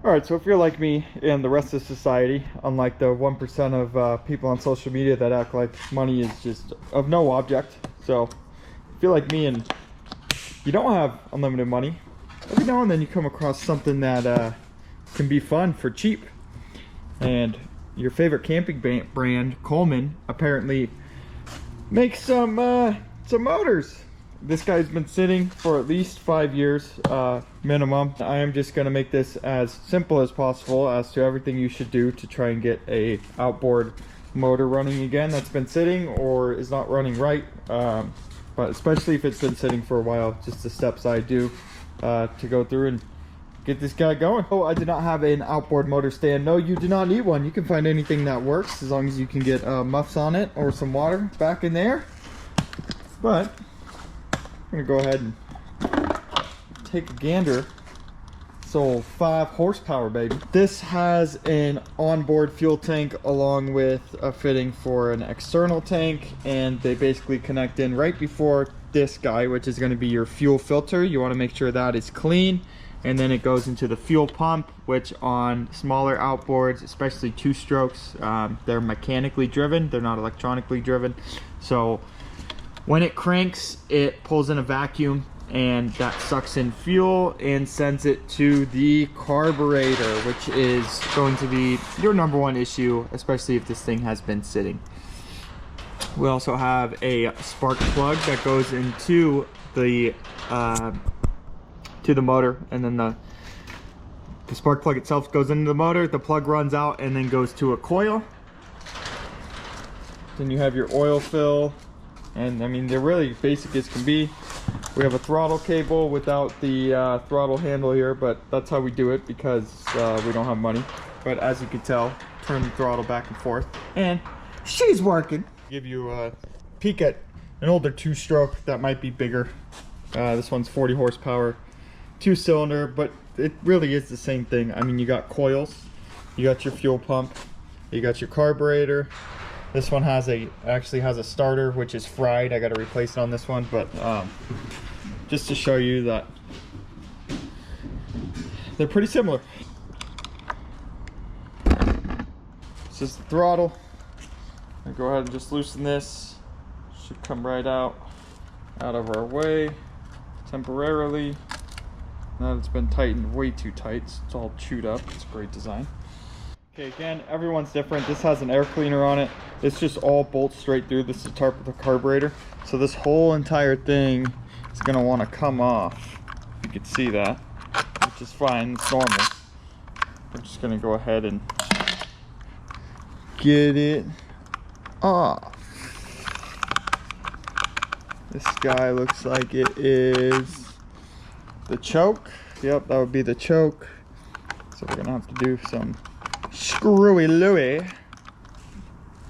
Alright, so if you're like me and the rest of society, unlike the 1% of people on social media that act like money is just of no object, so if you're like me and you don't have unlimited money, every now and then you come across something that can be fun for cheap. And your favorite camping brand, Coleman, apparently makes some motors. This guy's been sitting for at least 5 years minimum. I am just going to make this as simple as possible as to everything you should do to try and get a outboard motor running again that's been sitting or is not running right. But especially if it's been sitting for a while, just the steps I do to go through and get this guy going. Oh, I did not have an outboard motor stand. No, you do not need one. You can find anything that works as long as you can get muffs on it or some water back in there. But I'm gonna go ahead and take a gander. So 5 horsepower, baby. This has an onboard fuel tank along with a fitting for an external tank, and they basically connect in right before this guy, which is going to be your fuel filter. You want to make sure that is clean, and then it goes into the fuel pump, which on smaller outboards, especially 2-strokes, they're mechanically driven, they're not electronically driven. So when it cranks, it pulls in a vacuum and that sucks in fuel and sends it to the carburetor, which is going to be your #1 issue, especially if this thing has been sitting. We also have a spark plug that goes into the motor, and then the spark plug itself goes into the motor. The plug runs out and then goes to a coil. Then you have your oil fill, and I mean they're really basic as can be. We have a throttle cable without the throttle handle here, but that's how we do it because we don't have money. But as you can tell, turn the throttle back and forth, and she's working. Give you a peek at an older 2-stroke that might be bigger. This one's 40 horsepower, 2-cylinder, but it really is the same thing. I mean, you got coils, you got your fuel pump, you got your carburetor. This one actually has a starter which is fried. I got to replace it on this one, but just to show you that they're pretty similar. This is the throttle. I go ahead and just loosen this. Should come right out of our way temporarily. Now it's been tightened way too tight. It's all chewed up. It's a great design. Okay, again, everyone's different. This has an air cleaner on it. This just all bolts straight through. This is tarp with a carburetor. So this whole entire thing is gonna want to come off. You can see that, which is fine. It's normal. We're just gonna go ahead and get it off. This guy looks like it is the choke. Yep, that would be the choke. So we're gonna have to do some screwy Louie.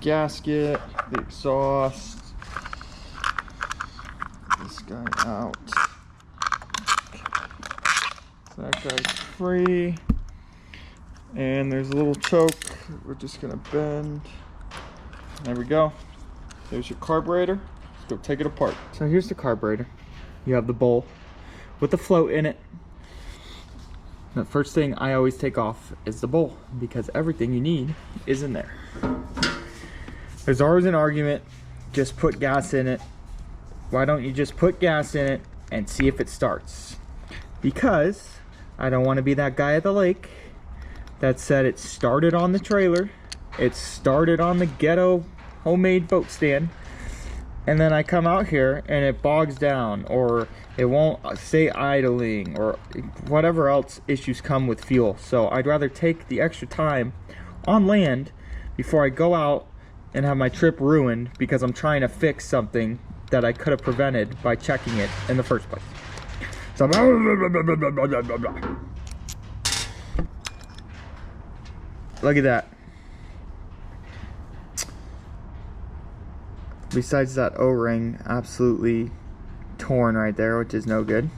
Gasket, the exhaust. This guy out. So that guy's free. And there's a little choke. We're just gonna bend. There we go. There's your carburetor. Let's go take it apart. So here's the carburetor. You have the bowl with the float in it. The first thing I always take off is the bowl because everything you need is in there. There's always an argument, just put gas in it. Why don't you just put gas in it and see if it starts? Because I don't want to be that guy at the lake that said it started on the trailer, it started on the ghetto homemade boat stand, and then I come out here and it bogs down, or it won't stay idling, or whatever else issues come with fuel. So I'd rather take the extra time on land before I go out and have my trip ruined because I'm trying to fix something that I could have prevented by checking it in the first place. So look at that. Besides that O-ring absolutely torn right there, which is no good,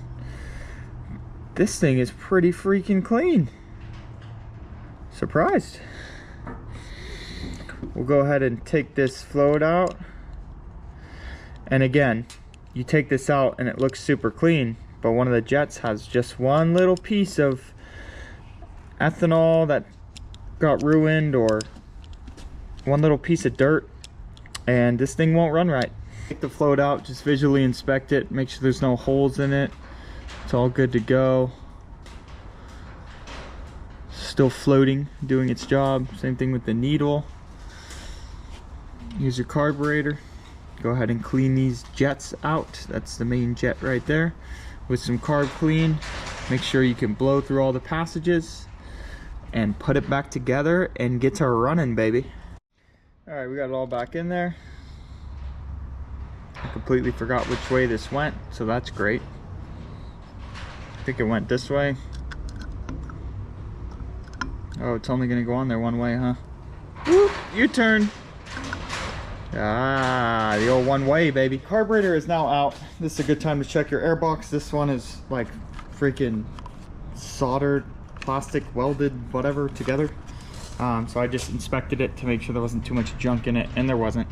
this thing is pretty freaking clean. Surprised. We'll go ahead and take this float out, and again, you take this out and it looks super clean, but one of the jets has just one little piece of ethanol that got ruined or one little piece of dirt, and this thing won't run right. Take the float out, just visually inspect it, make sure there's no holes in it. It's all good to go. Still floating, doing its job. Same thing with the needle. Here's your carburetor. Go ahead and clean these jets out. That's the main jet right there. With some carb clean, make sure you can blow through all the passages and put it back together and get to running, baby. All right, we got it all back in there. I completely forgot which way this went, so that's great. I think it went this way. Oh, it's only gonna go on there one way, huh? Whoop, U-turn. Ah, the old one way, baby. Carburetor is now out. This is a good time to check your airbox. This one is like freaking soldered, plastic, welded, whatever, together. So I just inspected it to make sure there wasn't too much junk in it, and there wasn't.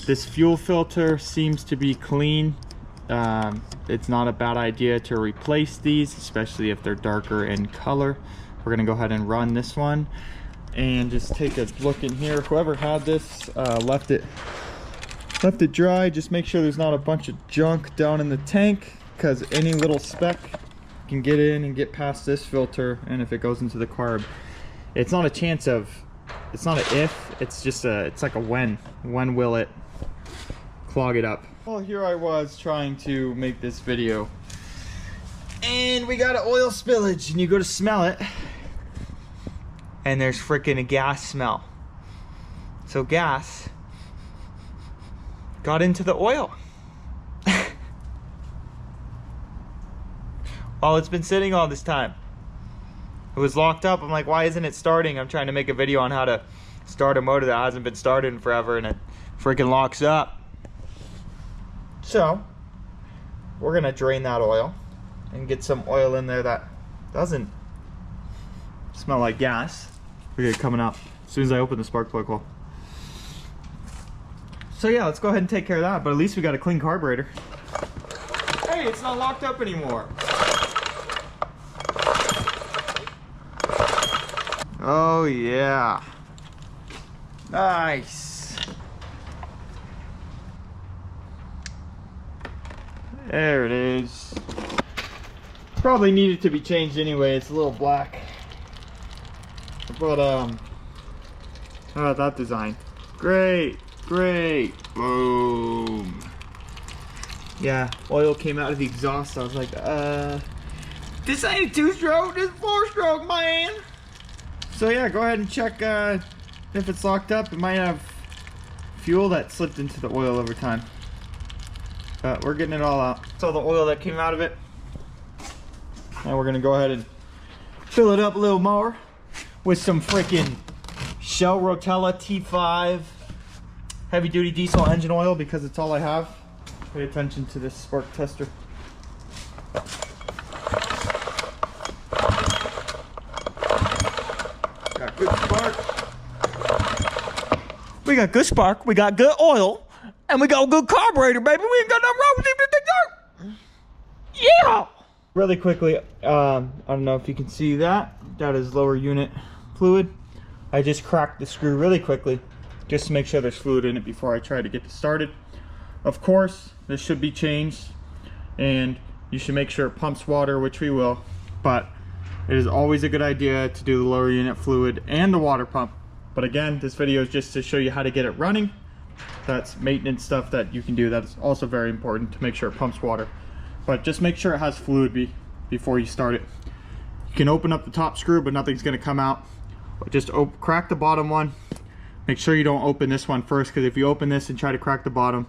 This fuel filter seems to be clean. It's not a bad idea to replace these, especially if they're darker in color. We're gonna go ahead and run this one and just take a look in here. Whoever had this left it dry. Just make sure there's not a bunch of junk down in the tank, because any little speck can get in and get past this filter, and if it goes into the carb, it's not a chance of, it's not an if, it's just a, it's like a when will it clog it up. Well, here I was trying to make this video, and we got an oil spillage, and you go to smell it and there's freaking a gas smell. So gas got into the oil. While it's been sitting all this time. It was locked up. I'm like, why isn't it starting? I'm trying to make a video on how to start a motor that hasn't been started in forever, and it freaking locks up. So we're gonna drain that oil and get some oil in there that doesn't smell like gas. We get it coming up as soon as I open the spark plug hole. So yeah, let's go ahead and take care of that, but at least we got a clean carburetor. Hey, it's not locked up anymore. Oh yeah. Nice. There it is. Probably needed to be changed anyway, it's a little black. But how about that design? Great, great. Boom. Yeah, oil came out of the exhaust. I was like, this ain't a 2-stroke, this is 4-stroke, man. So yeah, go ahead and check if it's locked up. It might have fuel that slipped into the oil over time. But we're getting it all out. So the oil that came out of it. Now we're gonna go ahead and fill it up a little more with some freaking Shell Rotella T5 heavy duty diesel engine oil, because it's all I have. Pay attention to this spark tester. Got good spark. We got good spark, we got good oil, and we got a good carburetor, baby. We ain't got nothing wrong with it. Yeah! Really quickly, I don't know if you can see that. That is lower unit fluid. I just cracked the screw really quickly just to make sure there's fluid in it before I try to get this started. Of course, this should be changed, and you should make sure it pumps water, which we will, but it is always a good idea to do the lower unit fluid and the water pump. But again, this video is just to show you how to get it running. That's maintenance stuff that you can do. That's also very important to make sure it pumps water. But just make sure it has fluid before you start it. You can open up the top screw, but nothing's gonna come out. Just crack the bottom one. Make sure you don't open this one first, because if you open this and try to crack the bottom,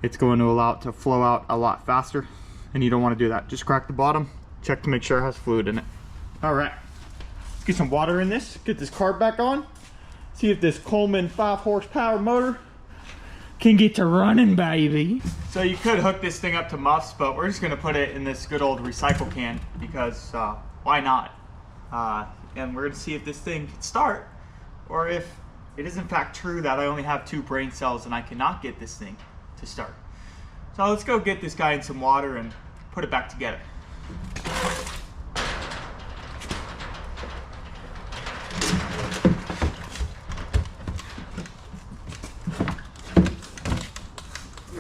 it's going to allow it to flow out a lot faster, and you don't want to do that. Just crack the bottom, check to make sure it has fluid in it. All right, let's get some water in this, get this carb back on, see if this Coleman 5 horsepower motor can get to running, baby. So you could hook this thing up to muffs, but we're just gonna put it in this good old recycle can, because why not? And we're gonna see if this thing can start, or if it is in fact true that I only have 2 brain cells and I cannot get this thing to start. So let's go get this guy in some water and put it back together.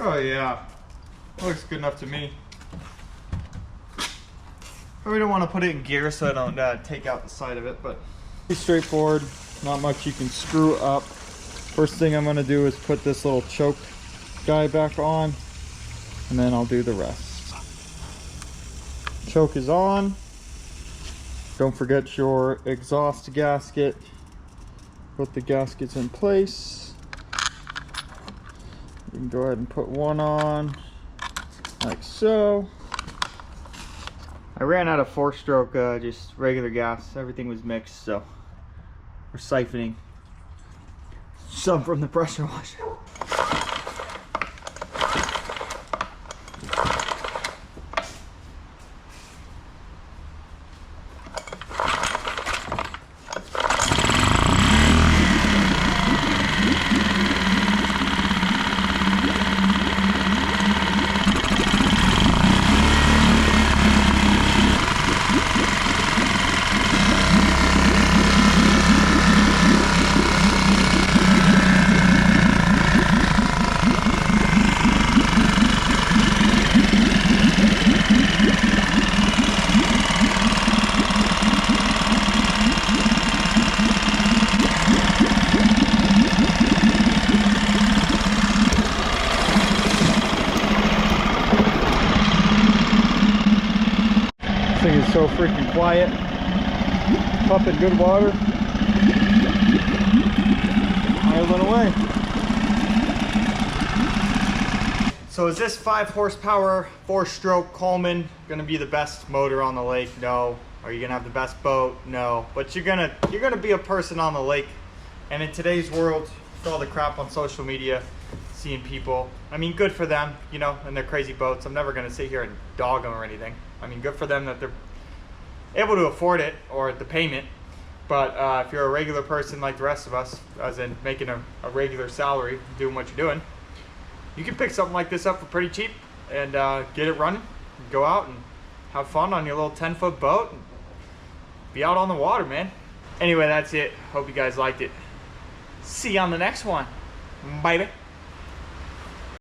Oh yeah, looks good enough to me. We don't want to put it in gear so I don't take out the side of it, but pretty straightforward. Not much you can screw up. First thing I'm going to do is put this little choke guy back on, and then I'll do the rest. Choke is on. Don't forget your exhaust gasket. Put the gaskets in place. You can go ahead and put one on like so. I ran out of 4-stroke, just regular gas. Everything was mixed, so we're siphoning some from the pressure washer. This thing is so freaking quiet. Pumping good water. Idling away. So is this 5 horsepower, 4-stroke Coleman gonna be the best motor on the lake? No. Are you gonna have the best boat? No. But you're gonna be a person on the lake. And in today's world, with all the crap on social media, seeing people, I mean, good for them, you know, and their crazy boats. I'm never gonna sit here and dog them or anything. I mean, good for them that they're able to afford it or the payment. But if you're a regular person like the rest of us, as in making a regular salary, doing what you're doing, you can pick something like this up for pretty cheap and get it running, and go out and have fun on your little 10-foot boat and be out on the water, man. Anyway, that's it. Hope you guys liked it. See you on the next one. Bye.